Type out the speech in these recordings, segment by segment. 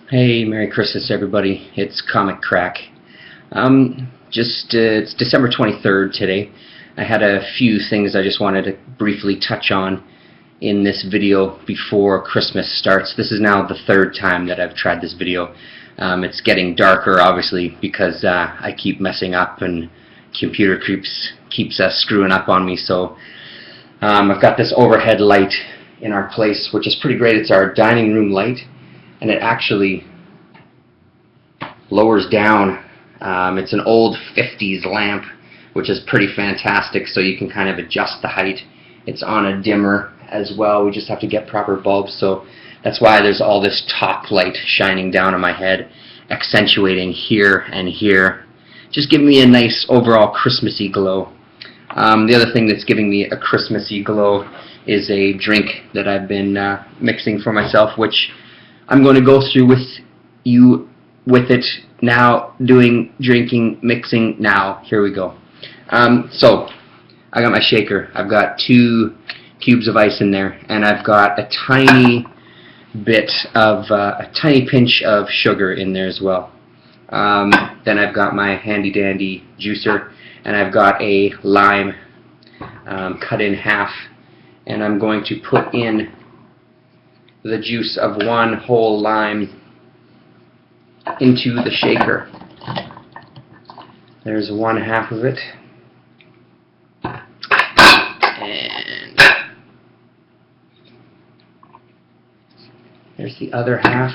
Hey, Merry Christmas, everybody. It's KkrakK. It's December 23rd today. I had a few things I just wanted to briefly touch on in this video before Christmas starts. This is now the third time that I've tried this video. It's getting darker, obviously, because I keep messing up and computer keeps screwing up on me. So I've got this overhead light in our place, which is pretty great. It's our dining room light, and it actually lowers down. It's an old 50s lamp, which is pretty fantastic, so you can kind of adjust the height. It's on a dimmer as well. We just have to get proper bulbs, so that's why there's all this top light shining down on my head, accentuating here and here, just giving me a nice overall Christmassy glow. The other thing that's giving me a Christmassy glow is a drink that I've been mixing for myself, which I'm going to go through with you with it now, drinking, mixing now. Here we go. So I got my shaker. I've got 2 cubes of ice in there, and I've got a tiny pinch of sugar in there as well. Then I've got my handy dandy juicer, and I've got a lime cut in half, and I'm going to put in the juice of 1 whole lime into the shaker. There's 1/2 of it, and there's the other half.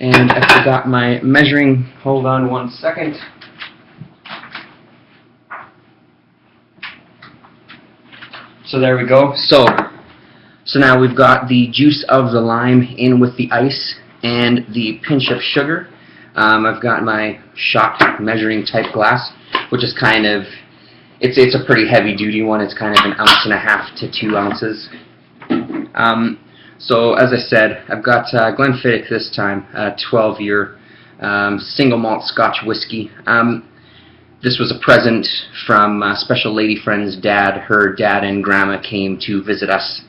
And I forgot my measuring. Hold on 1 second. So there we go. So now we've got the juice of the lime in with the ice and the pinch of sugar. I've got my shot measuring type glass, which is kind of, it's a pretty heavy duty one. It's kind of 1.5 ounces to 2 ounces. So as I said, I've got Glenfiddich this time, 12-year single malt Scotch whiskey. This was a present from a special lady friend's dad. Her dad and grandma came to visit us,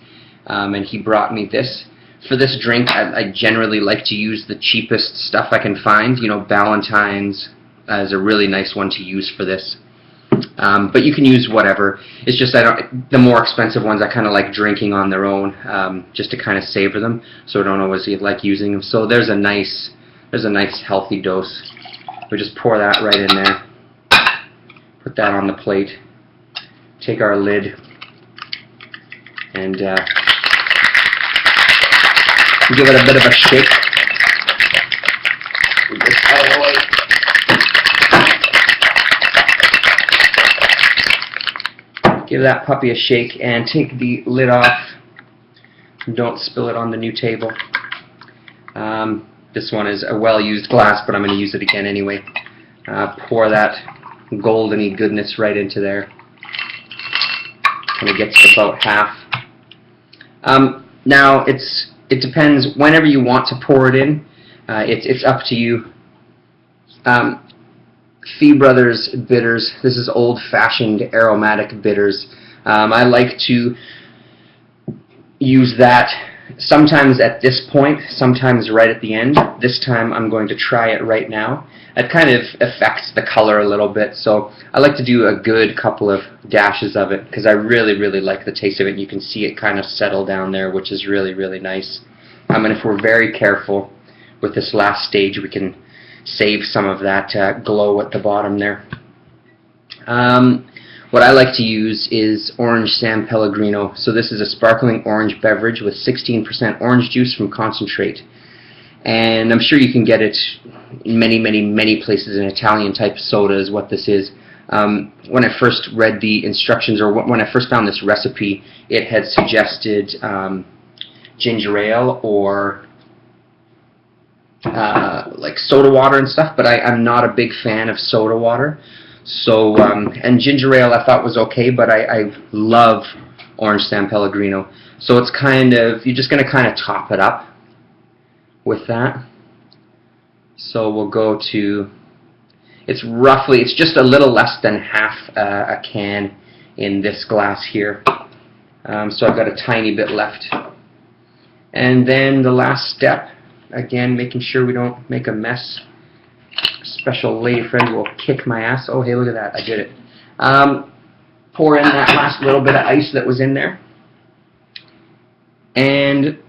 and he brought me this. For this drink, I generally like to use the cheapest stuff I can find. You know, Ballantine's is a really nice one to use for this. But you can use whatever. It's just the more expensive ones I kind of like drinking on their own, just to kind of savor them. So I don't always like using them. So there's a nice healthy dose. We just pour that right in there. Put that on the plate. Take our lid and give it a bit of a shake. Move this out of the way. Give that puppy a shake and take the lid off. Don't spill it on the new table. This one is a well-used glass, but I'm going to use it again anyway. Pour that goldeny goodness right into there. Kind of gets to about half. Now it depends whenever you want to pour it in. It's up to you. Fee Brothers bitters. This is old-fashioned aromatic bitters. I like to use that sometimes at this point, sometimes right at the end. This time I'm going to try it right now. It kind of affects the color a little bit, so I like to do a good couple of dashes of it because I really, really like the taste of it. You can see it kind of settle down there, which is really, really nice. And if we're very careful with this last stage, we can save some of that glow at the bottom there. What I like to use is Orange Sanpellegrino. So this is a sparkling orange beverage with 16% orange juice from concentrate. And I'm sure you can get it in many, many, many places. An Italian type soda is what this is. When I first read the instructions, or when I first found this recipe, it had suggested ginger ale or like soda water and stuff, but I'm not a big fan of soda water. So, and ginger ale I thought was okay, but I love Orange Sanpellegrino. So it's kind of, you're just going to kind of top it up with that. So we'll go to It's just a little less than half a can in this glass here. So I've got a tiny bit left. And then the last step, again, making sure we don't make a mess. Special lady friend will kick my ass. Oh, hey, look at that. I did it. Pour in that last little bit of ice that was in there. And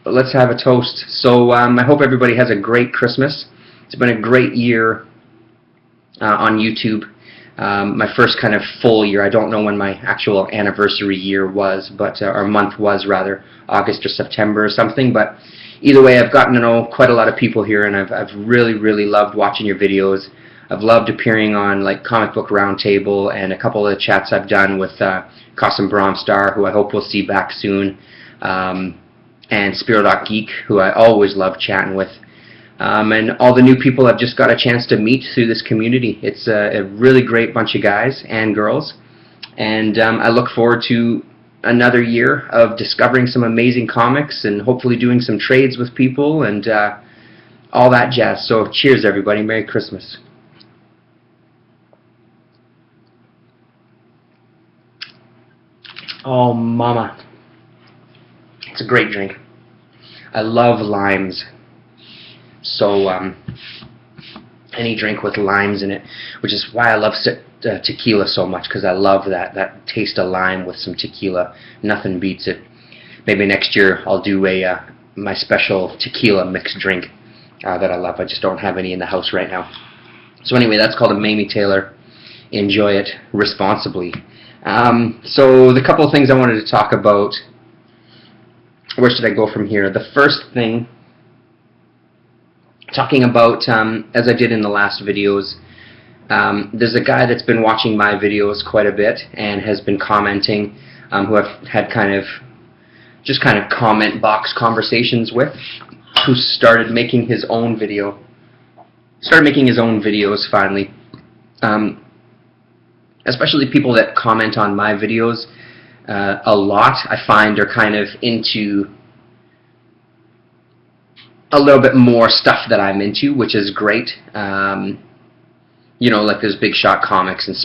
let's have a toast. So I hope everybody has a great Christmas. It's been a great year on YouTube. My first kind of full year. I don't know when my actual anniversary year was, but or month was rather, August or September or something. But either way, I've gotten to know quite a lot of people here, and I've really loved watching your videos. I've loved appearing on like Comic Book Roundtable and a couple of the chats I've done with Cosm Bromstar, who I hope we'll see back soon, and Geek, who I always love chatting with. And all the new people I've just got a chance to meet through this community. It's a really great bunch of guys and girls, and I look forward to another year of discovering some amazing comics and hopefully doing some trades with people and all that jazz. So cheers everybody, Merry Christmas. Oh mama, it's a great drink. I love limes. So any drink with limes in it, which is why I love tequila so much, because I love that taste of lime with some tequila. Nothing beats it. Maybe next year I'll do my special tequila mixed drink that I love. I just don't have any in the house right now. So anyway, that's called a Mamie Taylor. Enjoy it responsibly. So the couple of things I wanted to talk about. Where should I go from here? The first thing, talking about, as I did in the last videos, there's a guy that's been watching my videos quite a bit and has been commenting, who I've had kind of comment box conversations with, who started making his own video. Started making his own videos finally. Especially people that comment on my videos a lot, I find are kind of into a little bit more stuff that I'm into, which is great. You know, like there's Big Shot Comics and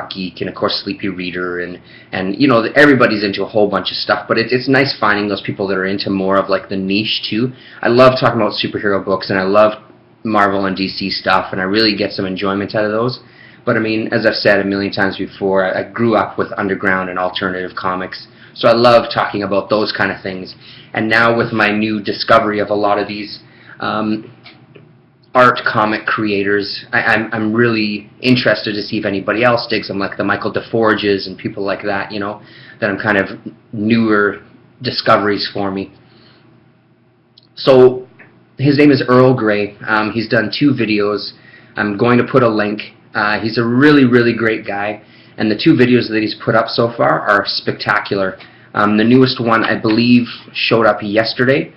Geek and of course Sleepy Reader and you know, everybody's into a whole bunch of stuff, but it's nice finding those people that are into more of like the niche too. I love talking about superhero books and I love Marvel and DC stuff, and I really get some enjoyment out of those. But I mean, as I've said a million times before, I grew up with underground and alternative comics, so I love talking about those kind of things. And now with my new discovery of a lot of these art comic creators, I'm really interested to see if anybody else digs them, like the Michael DeForges and people like that, you know, that I'm kind of newer discoveries for me. So his name is Earl Grey. He's done 2 videos. I'm going to put a link. He's a really great guy, and the 2 videos that he's put up so far are spectacular. The newest one, I believe, showed up yesterday.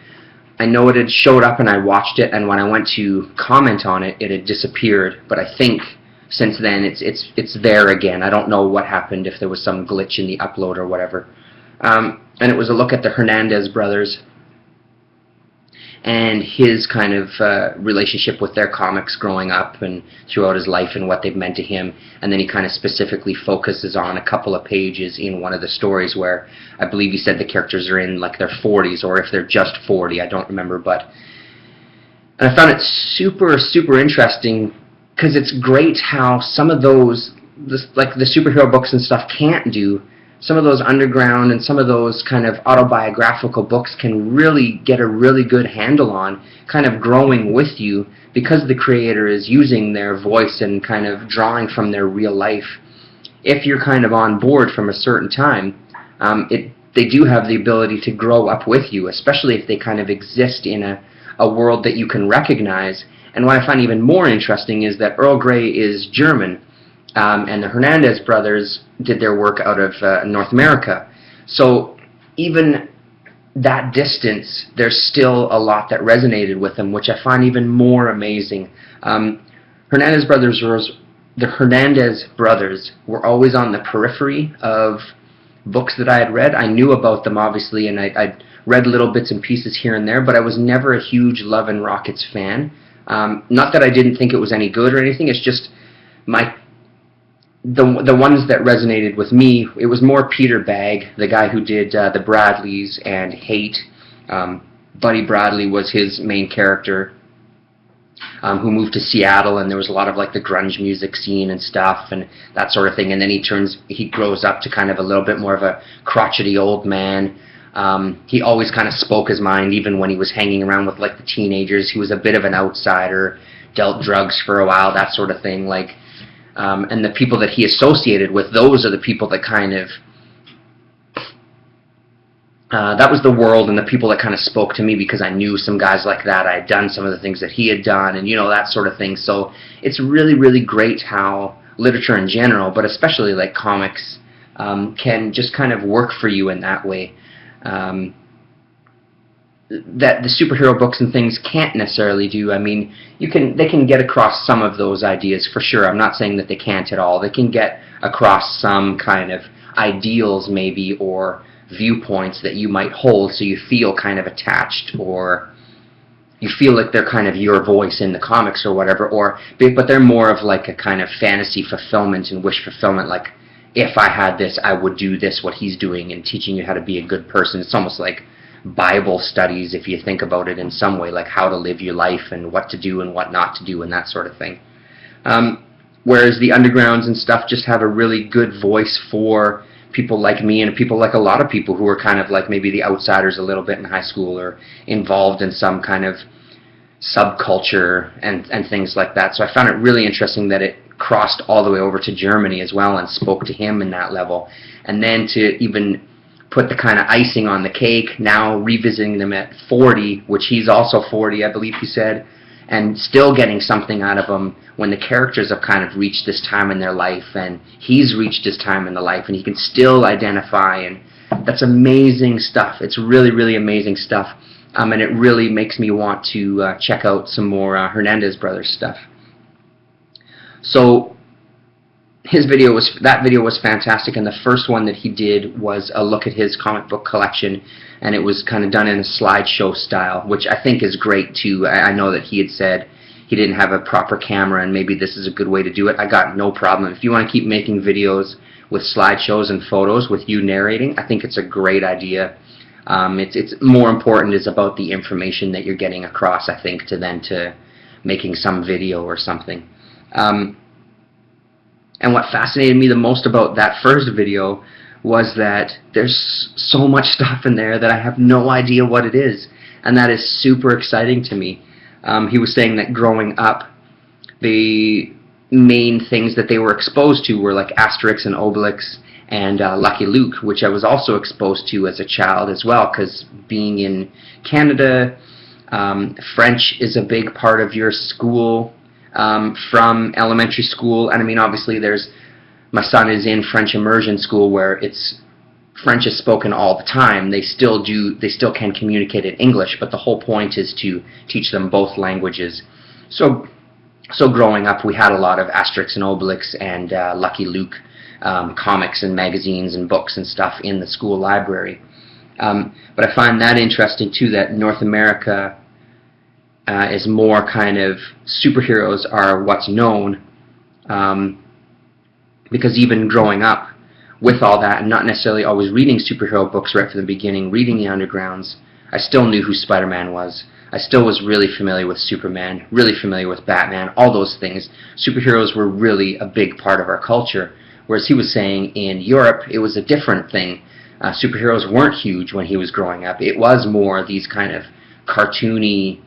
I know it had showed up and I watched it, and when I went to comment on it, it had disappeared, but I think since then it's there again. I don't know what happened, if there was some glitch in the upload or whatever. And it was a look at the Hernandez brothers and his kind of relationship with their comics growing up and throughout his life and what they've meant to him. And then he kind of specifically focuses on a couple of pages in one of the stories where I believe he said the characters are in like their 40s, or if they're just 40, I don't remember. And I found it super interesting, because it's great how some of those, like the superhero books and stuff, can't do. Some of those underground and some of those kind of autobiographical books can really get a really good handle on kind of growing with you, because the creator is using their voice and kind of drawing from their real life. If you're kind of on board from a certain time, they do have the ability to grow up with you, especially if they kind of exist in a world that you can recognize. And what I find even more interesting is that Earl Grey is German, and the Hernandez brothers did their work out of North America. So even that distance, there's still a lot that resonated with them, which I find even more amazing. The Hernandez brothers were always on the periphery of books that I had read. I knew about them, obviously, and I'd read little bits and pieces here and there, but I was never a huge Love and Rockets fan. Not that I didn't think it was any good or anything. It's just the ones that resonated with me. It was more Peter Bagg, the guy who did the Bradleys and Hate. Buddy Bradley was his main character, who moved to Seattle, and there was a lot of like the grunge music scene and stuff and that sort of thing. And then he grows up to kind of a little bit more of a crotchety old man. He always kind of spoke his mind, even when he was hanging around with like the teenagers. He was a bit of an outsider, dealt drugs for a while, that sort of thing. And the people that he associated with, those are the people that kind of that was the world and the people that kind of spoke to me, because I knew some guys like that. I had done some of the things that he had done, and that sort of thing. So it's really, really great how literature in general, but especially like comics, can just kind of work for you in that way. That the superhero books and things can't necessarily do. I mean, they can get across some of those ideas for sure. I'm not saying that they can't at all. They can get across some kind of ideals maybe, or viewpoints that you might hold, so you feel kind of attached, or you feel like they're kind of your voice in the comics or whatever, but they're more of like a kind of fantasy fulfillment and wish fulfillment, like, if I had this, I would do this, what he's doing, and teaching you how to be a good person. It's almost like Bible studies, if you think about it in some way, like how to live your life and what to do and what not to do and that sort of thing. Whereas the undergrounds and stuff just have a really good voice for people like me and people like a lot of people who are kind of like maybe the outsiders a little bit in high school, or involved in some kind of subculture and things like that. So I found it really interesting that it crossed all the way over to Germany as well and spoke to him in that level. And then to even put the kind of icing on the cake, now revisiting them at 40, which he's also 40, I believe he said, and still getting something out of them when the characters have kind of reached this time in their life, and he's reached his time in the life, and he can still identify, and that's amazing stuff. It's really, really amazing stuff, and it really makes me want to check out some more Hernandez Brothers stuff. So that video was fantastic, and the first one that he did was a look at his comic book collection, and it was kind of done in a slideshow style, which I think is great too. I know that he had said he didn't have a proper camera, and maybe this is a good way to do it. I got no problem. If you want to keep making videos with slideshows and photos with you narrating, I think it's a great idea. It's more important is about the information that you're getting across, I think, to making some video or something. And what fascinated me the most about that first video was that there's so much stuff in there that I have no idea what it is, and that is super exciting to me. He was saying that growing up, the main things that they were exposed to were like Asterix and Obelix and Lucky Luke, which I was also exposed to as a child as well, because being in Canada, French is a big part of your school. From elementary school, and I mean obviously my son is in French immersion school where French is spoken all the time. They still can communicate in English, but the whole point is to teach them both languages. So growing up, we had a lot of Asterix and Obelix and Lucky Luke comics and magazines and books and stuff in the school library. But I find that interesting too, that North America is more kind of superheroes are what's known, because even growing up with all that and not necessarily always reading superhero books right from the beginning, reading the undergrounds, I still knew who Spider-Man was. I still was really familiar with Superman, really familiar with Batman, all those things. Superheroes were really a big part of our culture, whereas he was saying in Europe it was a different thing. Superheroes weren't huge when he was growing up. It was more these kind of cartoony,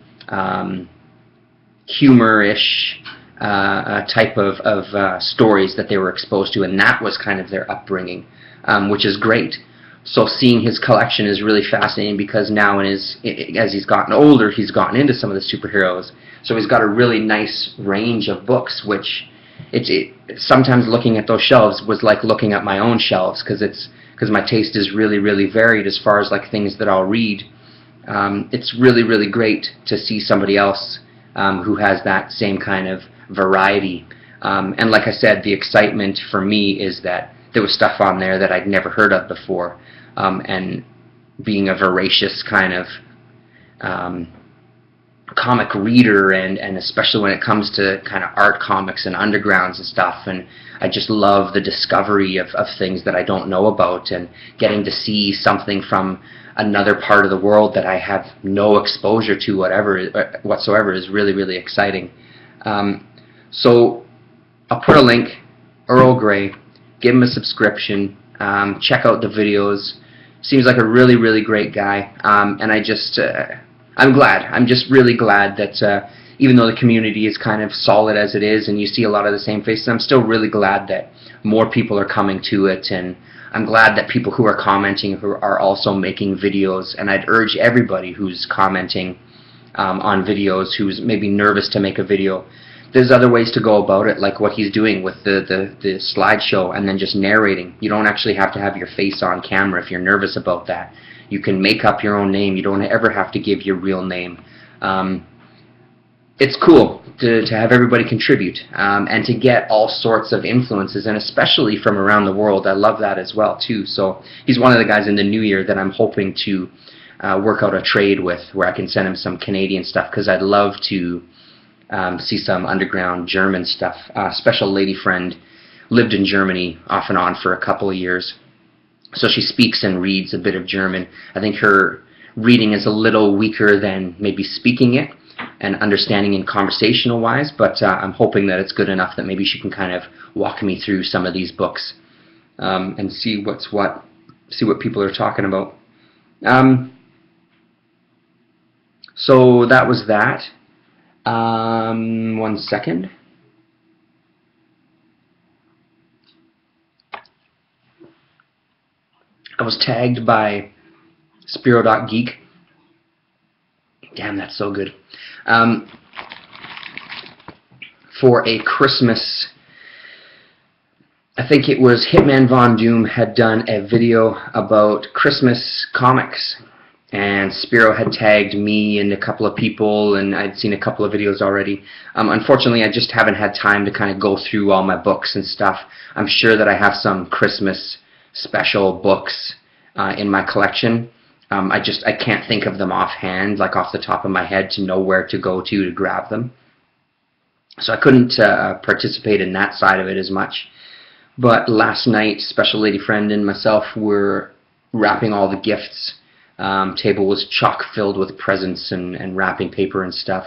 humor-ish type of stories that they were exposed to, and that was kind of their upbringing, which is great. So seeing his collection is really fascinating, because now as he's gotten older, he's gotten into some of the superheroes. So he's got a really nice range of books, which sometimes looking at those shelves was like looking at my own shelves, because my taste is really, really varied as far as like things that I'll read. It's really, really great to see somebody else who has that same kind of variety. And like I said, the excitement for me is that there was stuff on there that I'd never heard of before. And being a voracious kind of comic reader, and especially when it comes to kind of art comics and undergrounds and stuff, and I just love the discovery of things that I don't know about, and getting to see something from another part of the world that I have no exposure to whatsoever is really, really exciting. So I'll put a link, Earl Grey, give him a subscription, check out the videos. Seems like a really, really great guy, and I'm just really glad that even though the community is kind of solid as it is and you see a lot of the same faces, I'm still really glad that more people are coming to it, and I'm glad that people who are commenting who are also making videos, and I'd urge everybody who's commenting on videos, who's maybe nervous to make a video, there's other ways to go about it, like what he's doing with the slideshow and then just narrating. You don't actually have to have your face on camera if you're nervous about that. You can make up your own name. You don't ever have to give your real name. It's cool to have everybody contribute and to get all sorts of influences, and especially from around the world. I love that as well too. So he's one of the guys in the new year that I'm hoping to work out a trade with, where I can send him some Canadian stuff, because I'd love to see some underground German stuff. Special lady friend lived in Germany off and on for a couple of years, so she speaks and reads a bit of German. I think her reading is a little weaker than maybe speaking it and understanding in conversational wise, but I'm hoping that it's good enough that maybe she can kind of walk me through some of these books and see what people are talking about. So that was that. 1 second. I was tagged by Spiro.geek. Damn, that's so good. For a Christmas, I think it was Hitman Von Doom had done a video about Christmas comics, and Spiro had tagged me and a couple of people, and I'd seen a couple of videos already. Unfortunately, I just haven't had time to kind of go through all my books and stuff. I'm sure that I have some Christmas special books in my collection. I can't think of them offhand, like off the top of my head, to know where to go to grab them. So I couldn't participate in that side of it as much. But last night, Special Lady Friend and myself were wrapping all the gifts. Table was chock filled with presents and wrapping paper and stuff,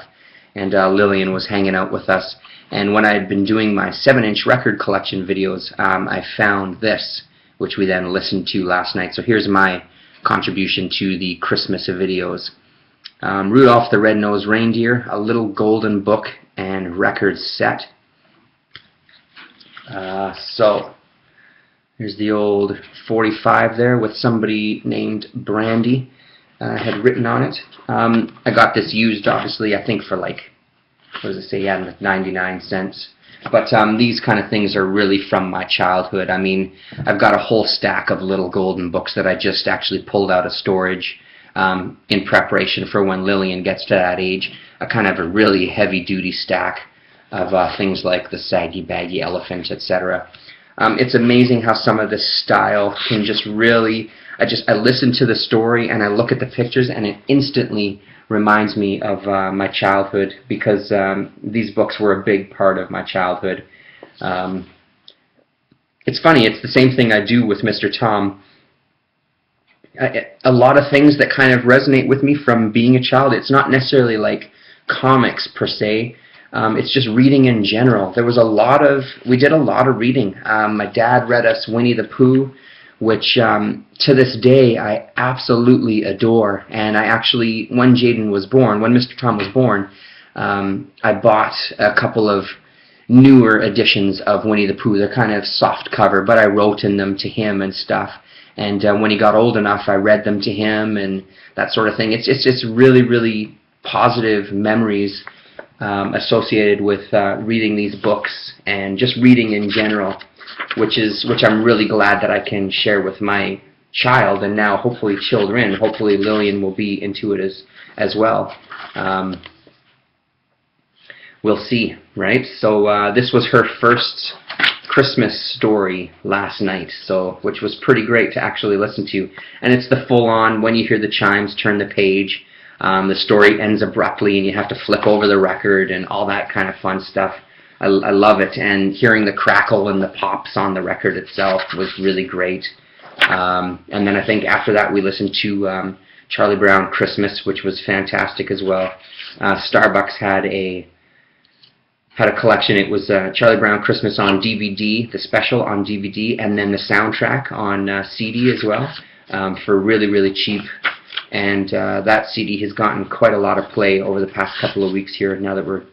and Lillian was hanging out with us. And when I had been doing my 7-inch record collection videos, I found this, which we then listened to last night. So here's my contribution to the Christmas videos. Rudolph the Red-Nosed Reindeer, a little golden book and record set. So here's the old 45 there with somebody named Brandy had written on it. I got this used, obviously, I think for like, what does it say? Yeah, 99 cents. But these kind of things are really from my childhood. I mean, I've got a whole stack of little golden books that I just actually pulled out of storage in preparation for when Lillian gets to that age. A kind of a really heavy-duty stack of things like the Saggy Baggy Elephant, etc. It's amazing how some of this style can just really, I listen to the story and I look at the pictures and it instantly reminds me of my childhood, because these books were a big part of my childhood. It's funny, it's the same thing I do with Mr. Tom. A lot of things that kind of resonate with me from being a child, it's not necessarily like comics per se. It's just reading in general. We did a lot of reading. My dad read us Winnie the Pooh, which to this day I absolutely adore. And I actually, when Mr. Tom was born, I bought a couple of newer editions of Winnie the Pooh. They're kind of soft cover, but I wrote in them to him and stuff. And when he got old enough, I read them to him and that sort of thing. It's really, really positive memories associated with reading these books and just reading in general, which I'm really glad that I can share with my child, and now hopefully children. Hopefully Lillian will be into it as well. We'll see, right? So this was her first Christmas story last night, which was pretty great to actually listen to. And it's the full-on, when you hear the chimes, turn the page. The story ends abruptly and you have to flip over the record and all that kind of fun stuff. I love it, and hearing the crackle and the pops on the record itself was really great. And then I think after that we listened to Charlie Brown Christmas, which was fantastic as well. Starbucks had a collection. It was Charlie Brown Christmas on DVD, the special on DVD, and then the soundtrack on CD as well, for really, really cheap. And that CD has gotten quite a lot of play over the past couple of weeks here, now that we're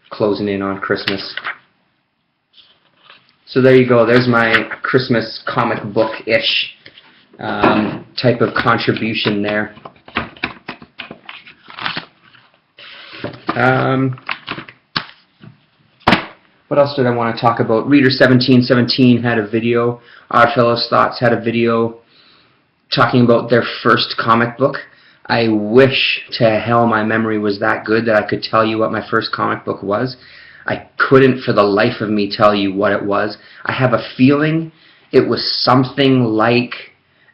closing in on Christmas. So there you go. There's my Christmas comic book-ish type of contribution there. What else did I want to talk about? Reader1717 had a video. Oddfellows Thoughts had a video talking about their first comic book. I wish to hell my memory was that good that I could tell you what my first comic book was. I couldn't for the life of me tell you what it was. I have a feeling it was something like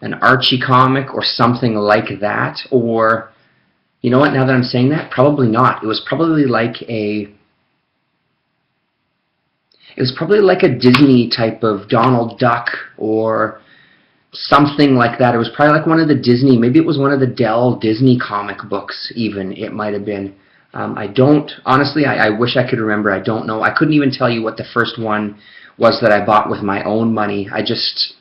an Archie comic or something like that. Or, you know what, now that I'm saying that, probably not. It was probably like a Disney type of Donald Duck or something like that. It was probably like one of the Disney, maybe it was one of the Dell Disney comic books even, it might have been. I don't, honestly, I wish I could remember. I don't know. I couldn't even tell you what the first one was that I bought with my own money. I just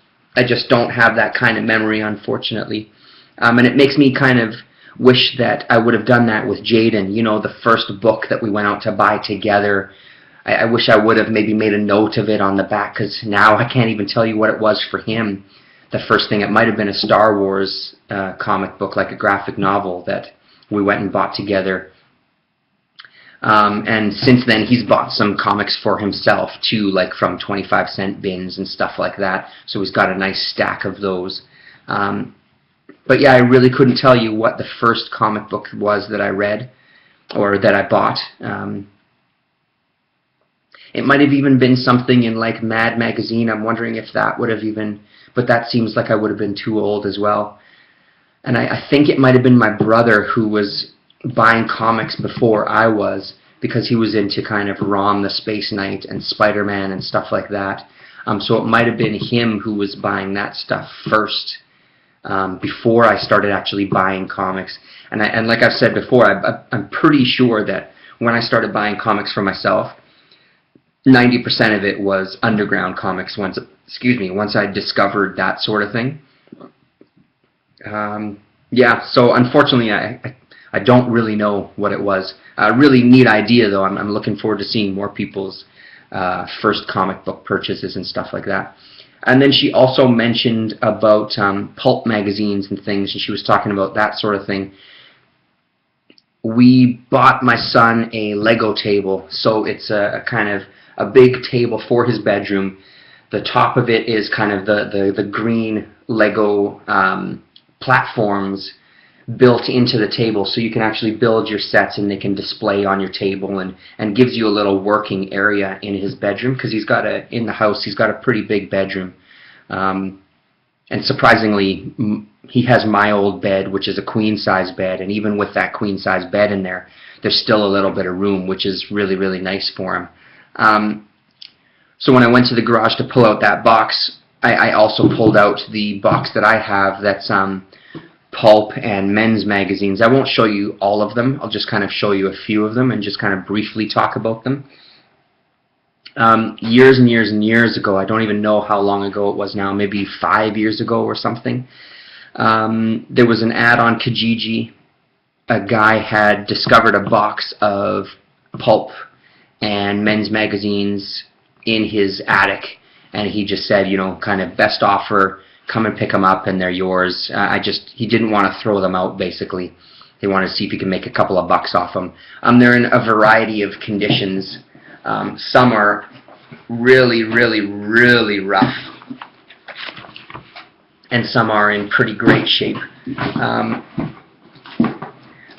don't have that kind of memory, unfortunately. And it makes me kind of wish that I would have done that with Jaden, you know, the first book that we went out to buy together. I wish I would have maybe made a note of it on the back, because now I can't even tell you what it was for him. The first thing, it might have been a Star Wars comic book, like a graphic novel that we went and bought together. And since then, he's bought some comics for himself too, like from 25-cent bins and stuff like that. So he's got a nice stack of those. But yeah, I really couldn't tell you what the first comic book was that I read or that I bought. It might have even been something in like Mad Magazine. I'm wondering if that would have even, but that seems like I would have been too old as well. And I think it might have been my brother who was buying comics before I was, because he was into kind of Rom the Space Knight and Spider-Man and stuff like that. So it might have been him who was buying that stuff first, before I started actually buying comics. And like I've said before, I'm pretty sure that when I started buying comics for myself, 90% of it was underground comics once I discovered that sort of thing. Yeah, so unfortunately I don't really know what it was. A really neat idea though. I'm looking forward to seeing more people's first comic book purchases and stuff like that. And then she also mentioned about pulp magazines and things, and she was talking about that sort of thing. We bought my son a Lego table, so it's a kind of a big table for his bedroom. The top of it is kind of the green Lego platforms built into the table, so you can actually build your sets and they can display on your table, and gives you a little working area in his bedroom, because in the house he's got a pretty big bedroom. And surprisingly, he has my old bed, which is a queen size bed, and even with that queen size bed in there, there's still a little bit of room, which is really, really nice for him. So when I went to the garage to pull out that box, I also pulled out the box that I have that's pulp and men's magazines. I won't show you all of them. I'll just kind of show you a few of them and just kind of briefly talk about them. Years and years and years ago, I don't even know how long ago it was now, maybe 5 years ago or something, there was an ad on Kijiji. A guy had discovered a box of pulp and men's magazines in his attic, and he just said, you know, kind of best offer, come and pick them up and they're yours. He didn't want to throw them out, basically. He wanted to see if he could make a couple of bucks off them. They're in a variety of conditions. Some are really, really, really rough, and some are in pretty great shape.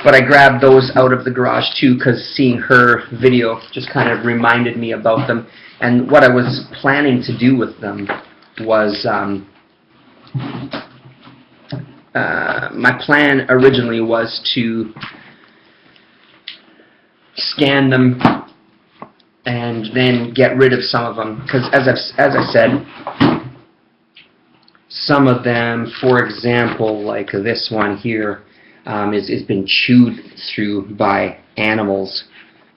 But I grabbed those out of the garage too, because seeing her video just kind of reminded me about them. And what I was planning to do with them was my plan originally was to scan them and then get rid of some of them, because as I said, some of them, for example, like this one here, is been chewed through by animals,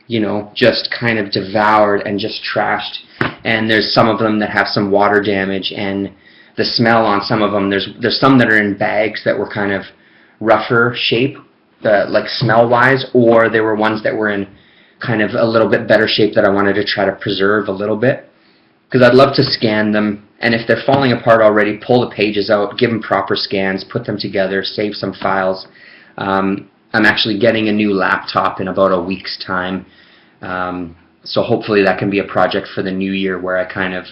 you know, just kind of devoured and just trashed. And there's some of them that have some water damage, and the smell on some of them, there's some that are in bags that were kind of rougher shape, like smell-wise, or there were ones that were in kind of a little bit better shape that I wanted to try to preserve a little bit. Because I'd love to scan them, and if they're falling apart already, pull the pages out, give them proper scans, put them together, save some files. I'm actually getting a new laptop in about a week's time, so hopefully that can be a project for the new year where I kind of,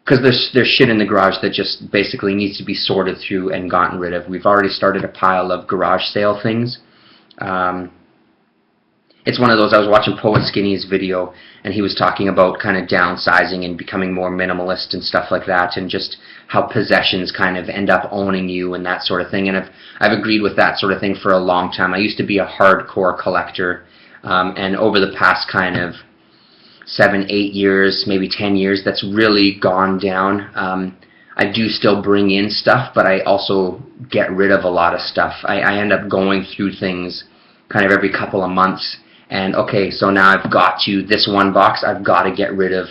because there's shit in the garage that just basically needs to be sorted through and gotten rid of. We've already started a pile of garage sale things. It's one of those, I was watching Poet Skinny's video, and he was talking about kind of downsizing and becoming more minimalist and stuff like that, and just how possessions kind of end up owning you and that sort of thing. And I've agreed with that sort of thing for a long time. I used to be a hardcore collector, and over the past kind of 7, 8 years, maybe 10 years, that's really gone down. I do still bring in stuff, but I also get rid of a lot of stuff. I end up going through things kind of every couple of months. And okay, so now I've got you this one box, I've got to get rid of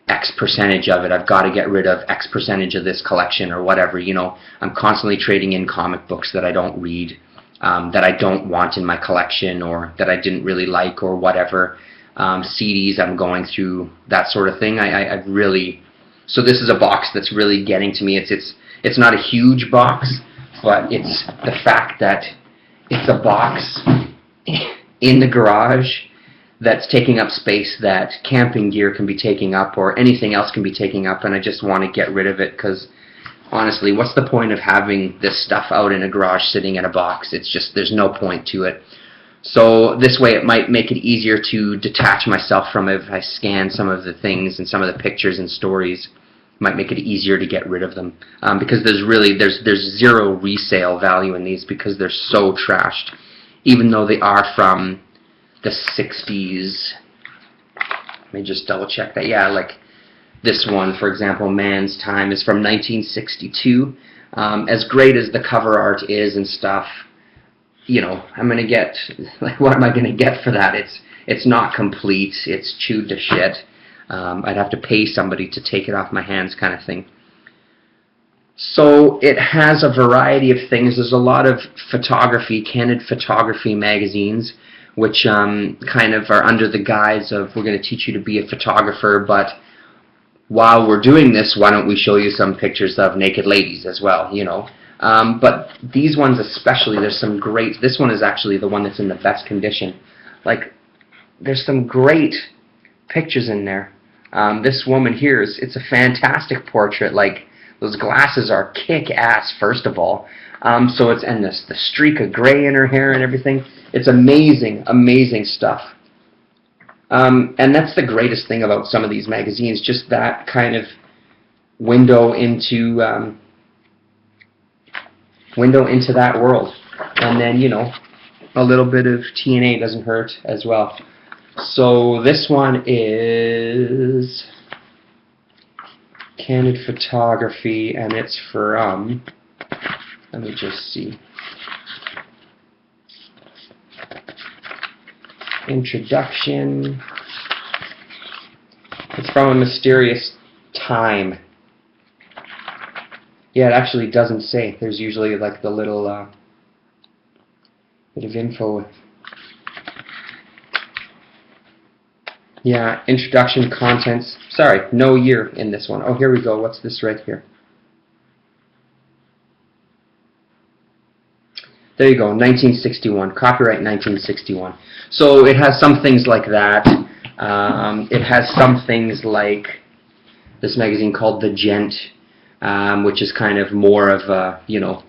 X percentage of it, I've got to get rid of X percentage of this collection or whatever, you know. I'm constantly trading in comic books that I don't read, that I don't want in my collection, or that I didn't really like, or whatever. CDs, I'm going through that sort of thing. I've really, so this is a box that's really getting to me. It's not a huge box, but it's the fact that it's a box in the garage that's taking up space that camping gear can be taking up, or anything else can be taking up, and I just want to get rid of it, because honestly, what's the point of having this stuff out in a garage sitting in a box? It's just, there's no point to it. So this way it might make it easier to detach myself from it if I scan some of the things and some of the pictures and stories. It might make it easier to get rid of them, because there's zero resale value in these, because they're so trashed. Even though they are from the 60s. Let me just double check that. Yeah, like this one, for example, Man's Time, is from 1962. As great as the cover art is and stuff, you know, I'm going to get, like, what am I going to get for that? It's not complete. It's chewed to shit. I'd have to pay somebody to take it off my hands, kind of thing. So it has a variety of things. There's a lot of photography, candid photography magazines, which kind of are under the guise of, we're going to teach you to be a photographer, but while we're doing this, why don't we show you some pictures of naked ladies as well, you know. But these ones especially, there's some great, this one is actually the one that's in the best condition. Like, there's some great pictures in there. This woman here, it's a fantastic portrait. Like, those glasses are kick-ass, first of all. So it's, and the streak of gray in her hair and everything. It's amazing, amazing stuff. And that's the greatest thing about some of these magazines, just that kind of window into that world. And then, you know, a little bit of TNA doesn't hurt as well. So this one is Candid Photography, and it's from, let me just see, introduction. It's from A Mysterious Time. Yeah, it actually doesn't say. There's usually like the little bit of info. Yeah, introduction, contents. Sorry, no year in this one. Oh, here we go. What's this right here? There you go, 1961. Copyright 1961. So it has some things like that. It has some things like this magazine called The Gent, which is kind of more of a, you know,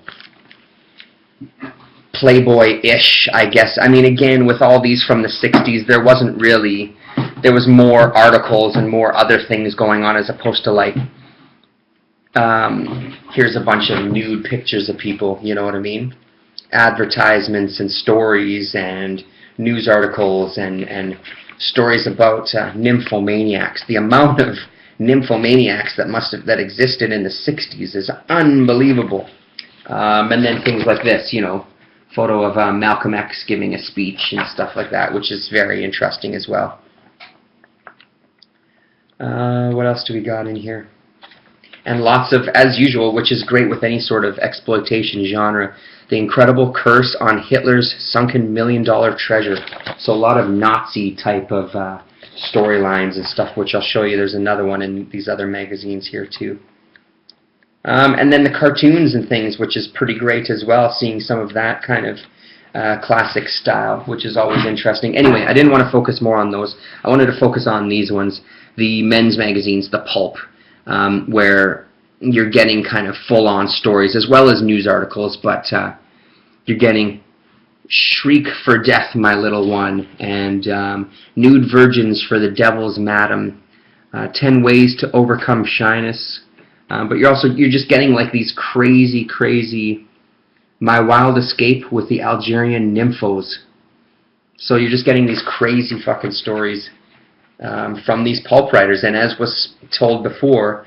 Playboy-ish, I guess. I mean, again, with all these from the 60s, there wasn't really, there was more articles and more other things going on as opposed to, like, Here's a bunch of nude pictures of people, you know what I mean? Advertisements and stories and news articles and stories about nymphomaniacs. The amount of nymphomaniacs that existed in the 60s is unbelievable. And then things like this, you know, photo of Malcolm X giving a speech and stuff like that, which is very interesting as well. What else do we got in here? And lots of, as usual, which is great with any sort of exploitation genre, the incredible curse on Hitler's sunken $1 million treasure. So a lot of Nazi type of storylines and stuff, which I'll show you. There's another one in these other magazines here too. And then the cartoons and things, which is pretty great as well, seeing some of that kind of classic style, which is always interesting. Anyway, I didn't want to focus more on those. I wanted to focus on these ones, the men's magazines, the pulp, where you're getting kind of full-on stories as well as news articles, but you're getting Shriek for Death, My Little One, and Nude Virgins for the Devil's Madam, 10 Ways to Overcome Shyness, but you're just getting like these crazy My Wild Escape with the Algerian Nymphos. So you're just getting these crazy fucking stories from these pulp writers, and as was told before,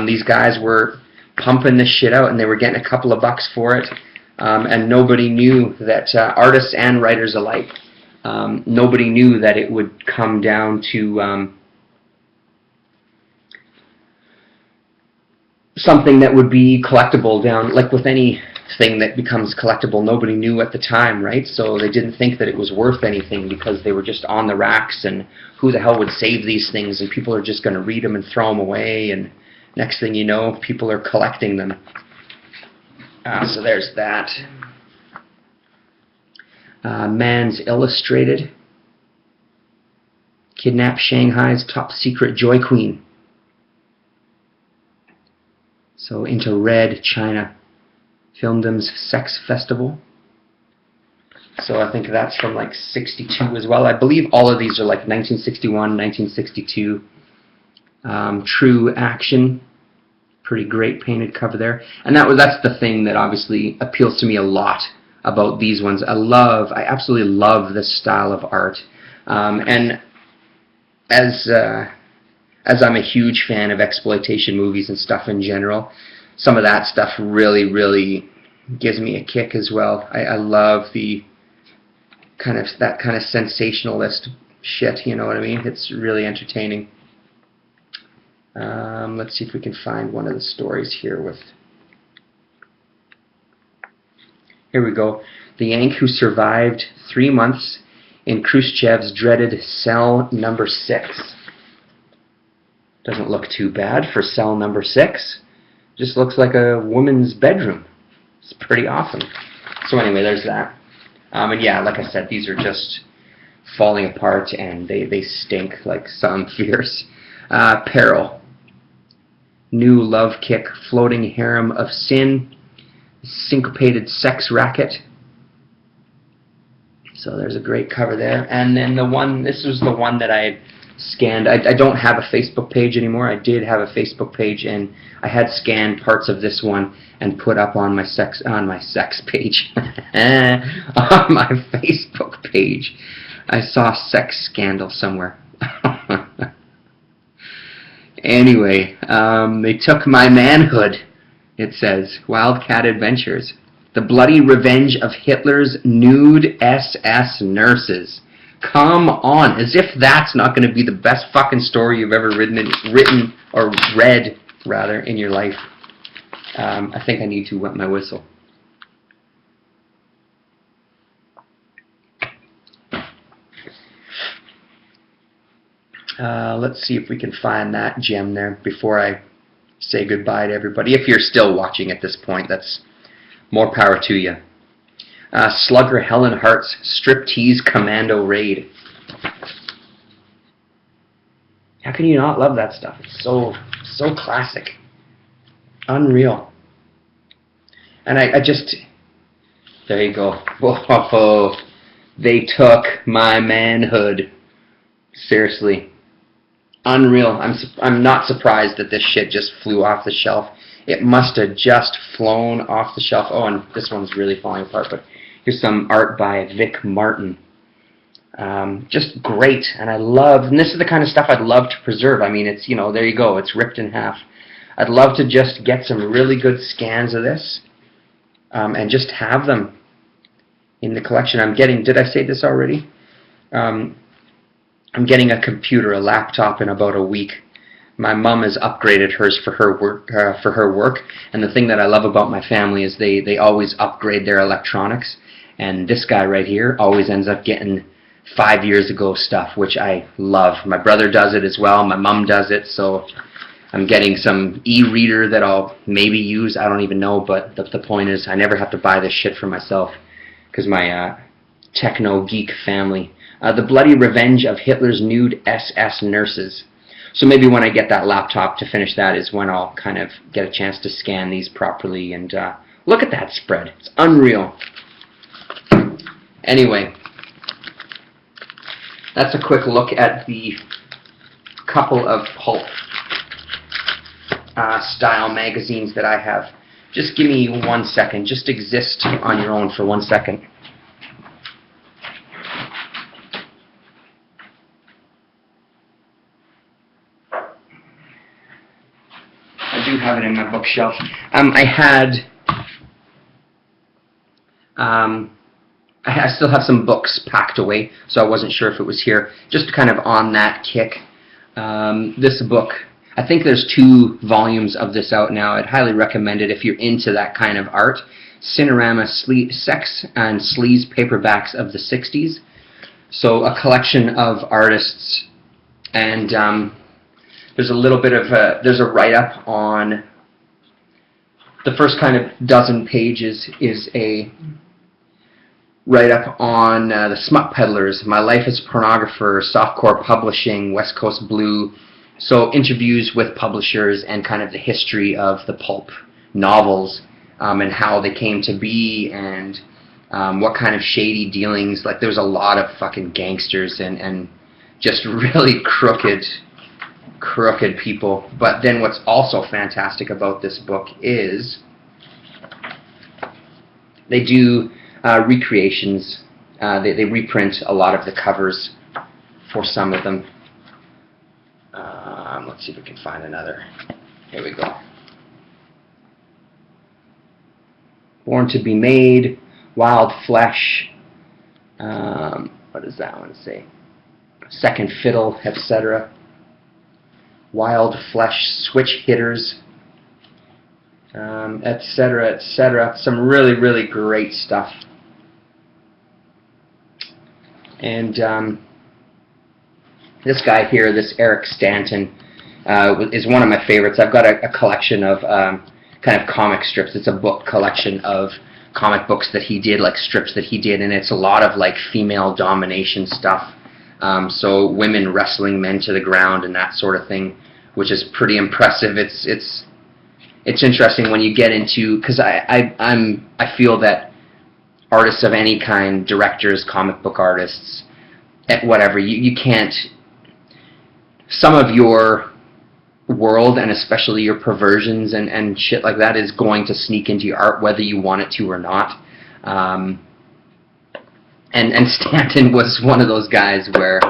these guys were pumping this shit out and they were getting a couple of bucks for it, and nobody knew that, artists and writers alike, nobody knew that it would come down to something that would be collectible down, like with anything that becomes collectible, nobody knew at the time, right? So they didn't think that it was worth anything because they were just on the racks, and who the hell would save these things, and people are just going to read them and throw them away, and next thing you know, people are collecting them. So there's that. Man's Illustrated. Kidnap Shanghai's top secret joy queen. So into Red, China. Filmdom's Sex Festival. So I think that's from like 62 as well. I believe all of these are like 1961, 1962. True Action. Pretty great painted cover there. And that's the thing that obviously appeals to me a lot about these ones. I absolutely love this style of art. And as I'm a huge fan of exploitation movies and stuff in general, some of that stuff really gives me a kick as well. I love the that kind of sensationalist shit, you know what I mean? It's really entertaining. Let's see if we can find one of the stories here with... Here we go. The Yank who survived 3 months in Khrushchev's dreaded cell number 6. Doesn't look too bad for cell number 6. Just looks like a woman's bedroom. It's pretty awesome. So anyway, there's that. And yeah, like I said, these are just falling apart and they stink like something fierce. Peril. New love kick. Floating harem of sin. Syncopated sex racket. So there's a great cover there. And then this was the one that I had scanned. I don't have a Facebook page anymore. I did have a Facebook page, and I had scanned parts of this one and put up on my sex page. On my Facebook page. I saw sex scandal somewhere. Anyway, they took my manhood, it says. Wildcat Adventures. The bloody revenge of Hitler's nude SS nurses. Come on, as if that's not going to be the best fucking story you've ever written or read, rather, in your life. I think I need to wet my whistle. Let's see if we can find that gem there before I say goodbye to everybody. If you're still watching at this point, that's more power to you. Slugger Helen Hart's Striptease Commando Raid. How can you not love that stuff? It's so classic. Unreal. And I just... There you go. Whoa. They took my manhood. Seriously. Unreal. I'm not surprised that this shit just flew off the shelf. It must have just flown off the shelf. Oh, and this one's really falling apart, but here's some art by Vic Martin. Just great, and and this is the kind of stuff I'd love to preserve. I mean, it's, you know, there you go, it's ripped in half. I'd love to just get some really good scans of this, and just have them in the collection. I'm getting, did I say this already? I'm getting a computer, a laptop, in about a week. My mom has upgraded hers for her work, and the thing that I love about my family is they always upgrade their electronics, and this guy right here always ends up getting 5 years ago stuff, which I love. My brother does it as well, my mom does it, so I'm getting some e-reader that I'll maybe use, I don't even know, but the point is I never have to buy this shit for myself, because my techno-geek family. The Bloody Revenge of Hitler's Nude SS Nurses. So maybe when I get that laptop to finish that is when I'll kind of get a chance to scan these properly. And look at that spread. It's unreal. Anyway, that's a quick look at the couple of pulp style magazines that I have. Just give me 1 second. Just exist on your own for 1 second. I do have it in my bookshelf. I still have some books packed away, so I wasn't sure if it was here. Just kind of on that kick. This book, I think there's 2 volumes of this out now. I'd highly recommend it if you're into that kind of art. Cinerama Sex and Sleaze Paperbacks of the 60s. So a collection of artists, and there's a little bit of there's a write-up on the first kind of dozen pages is a write-up on the Smut Peddlers, My Life as a Pornographer, Softcore Publishing, West Coast Blue. So interviews with publishers and kind of the history of the pulp novels, and how they came to be, and what kind of shady dealings. Like, there's a lot of fucking gangsters and just really crooked people. But then what's also fantastic about this book is they do recreations. They reprint a lot of the covers for some of them. Let's see if we can find another. Here we go. Born to be Made, Wild Flesh, what does that one say? Second Fiddle, etc. Wild Flesh, Switch Hitters, etc., etc. Some really, really great stuff. And this guy here, this Eric Stanton, is one of my favorites. I've got a collection of kind of comic strips. It's a book collection of comic books that he did, like strips that he did, and it's a lot of like female domination stuff. So women wrestling men to the ground and that sort of thing, which is pretty impressive. It's interesting when you get into, because I feel that artists of any kind, directors, comic book artists, whatever, you can't, some of your world, and especially your perversions and shit like that, is going to sneak into your art whether you want it to or not. And Stanton was one of those guys where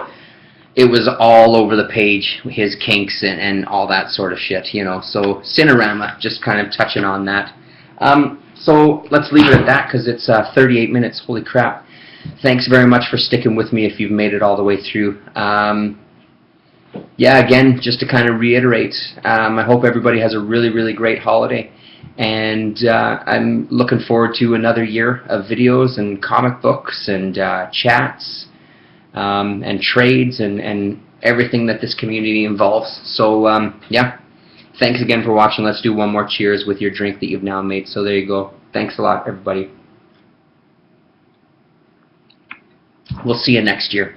it was all over the page, his kinks and all that sort of shit, you know. So Cinerama, just kind of touching on that. So let's leave it at that, because it's 38 minutes. Holy crap. Thanks very much for sticking with me if you've made it all the way through. Yeah, again, just to kind of reiterate, I hope everybody has a really, really great holiday. And I'm looking forward to another year of videos and comic books and chats and trades and everything that this community involves. So, yeah, thanks again for watching. Let's do one more cheers with your drink that you've now made. So there you go. Thanks a lot, everybody. We'll see you next year.